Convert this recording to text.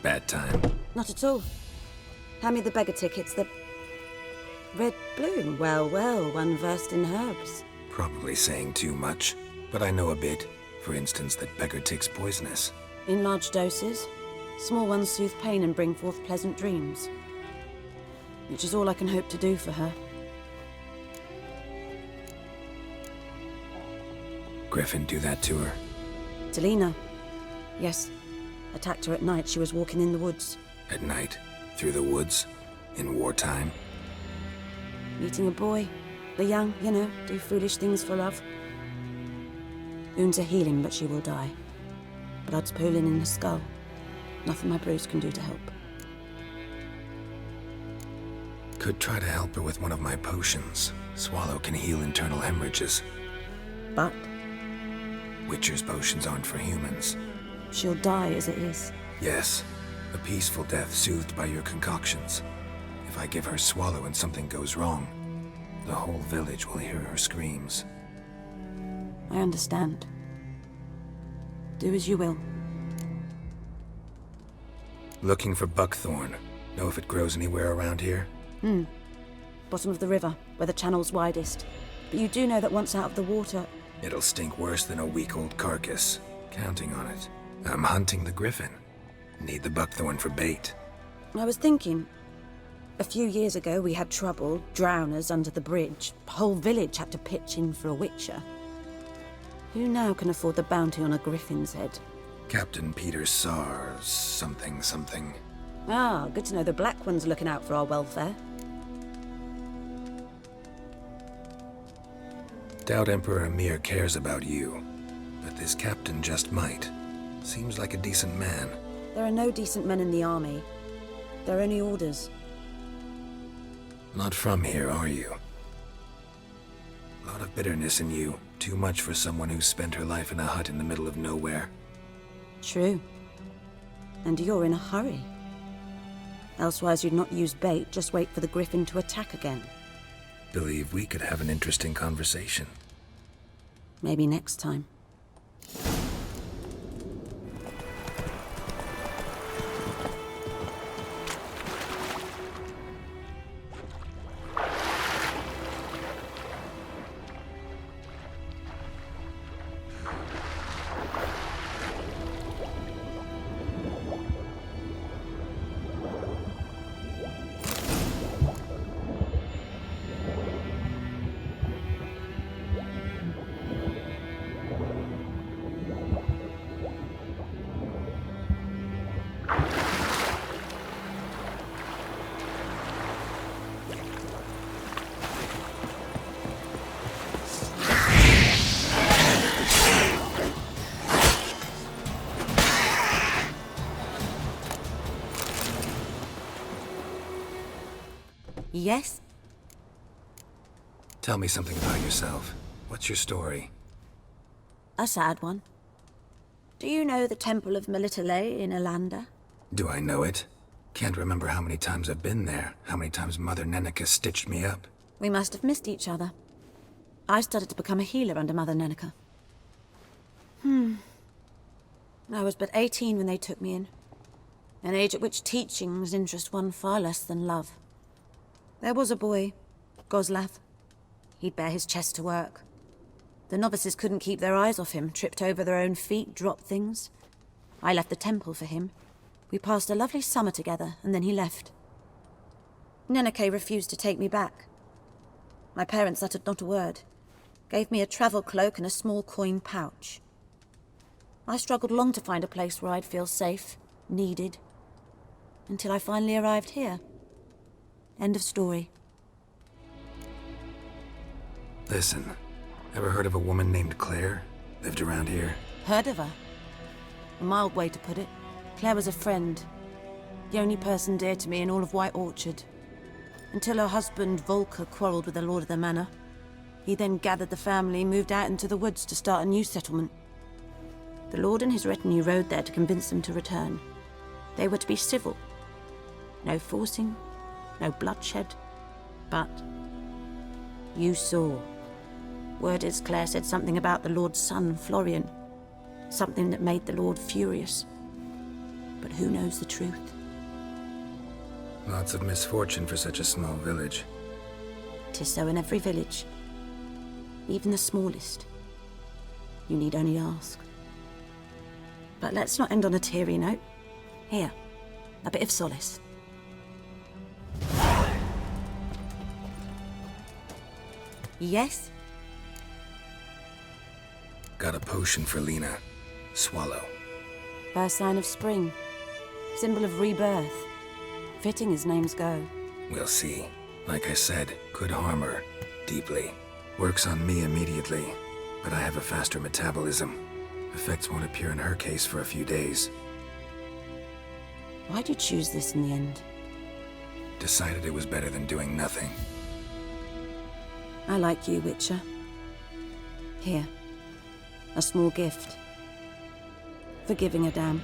Bad time. Not at all. Hand me the beggar tickets, the... Red bloom. Well, one versed in herbs. Probably saying too much, but I know a bit. For instance, that beggar tick's poisonous. In large doses. Small ones soothe pain and bring forth pleasant dreams. Which is all I can hope to do for her. Griffin do that to her? To Lena. Yes. Attacked her at night. She was walking in the woods. At night? Through the woods? In wartime? Meeting a boy. The young, do foolish things for love. Wounds are healing, but she will die. Blood's pooling in the skull. Nothing my brews can do to help. Could try to help her with one of my potions. Swallow can heal internal hemorrhages. But? Witcher's potions aren't for humans. She'll die as it is. Yes. A peaceful death soothed by your concoctions. If I give her Swallow and something goes wrong, the whole village will hear her screams. I understand. Do as you will. Looking for buckthorn. Know if it grows anywhere around here? Bottom of the river, where the channel's widest. But you do know that once out of the water... It'll stink worse than a week-old carcass. Counting on it. I'm hunting the griffin. Need the buckthorn for bait. I was thinking... A few years ago we had trouble, drowners under the bridge. The whole village had to pitch in for a witcher. Who now can afford the bounty on a griffin's head? Captain Peter Sars, something. Ah, good to know the Black One's looking out for our welfare. Doubt Emperor Emir cares about you, but this captain just might. Seems like a decent man. There are no decent men in the army. They're only orders. Not from here, are you? A lot of bitterness in you. Too much for someone who spent her life in a hut in the middle of nowhere. True. And you're in a hurry. Elsewise you'd not use bait, just wait for the griffin to attack again. Believe we could have an interesting conversation. Maybe next time. Yes? Tell me something about yourself. What's your story? A sad one. Do you know the Temple of Melitele in Alanda? Do I know it? Can't remember how many times I've been there, how many times Mother Neneka stitched me up. We must have missed each other. I started to become a healer under Mother Neneka. I was but 18 when they took me in. An age at which teachings interest one far less than love. There was a boy, Goslav. He'd bare his chest to work. The novices couldn't keep their eyes off him, tripped over their own feet, dropped things. I left the temple for him. We passed a lovely summer together, and then he left. Neneke refused to take me back. My parents uttered not a word. Gave me a travel cloak and a small coin pouch. I struggled long to find a place where I'd feel safe, needed, until I finally arrived here. End of story. Listen, ever heard of a woman named Claire? Lived around here? Heard of her? A mild way to put it. Claire was a friend. The only person dear to me in all of White Orchard. Until her husband, Volker, quarreled with the lord of the manor. He then gathered the family, moved out into the woods to start a new settlement. The lord and his retinue rode there to convince them to return. They were to be civil. No forcing, no bloodshed. But you saw. Word is Claire said something about the lord's son, Florian. Something that made the lord furious. but who knows the truth? Lots of misfortune for such a small village. 'Tis so in every village, even the smallest. You need only ask. But let's not end on a teary note. Here, a bit of solace. Yes? Got a potion for Lena. Swallow. First sign of spring. Symbol of rebirth. Fitting as names go. We'll see. Like I said, could harm her. Deeply. Works on me immediately, but I have a faster metabolism. Effects won't appear in her case for a few days. Why'd you choose this in the end? Decided it was better than doing nothing. I like you, Witcher. Here. A small gift. For giving a damn.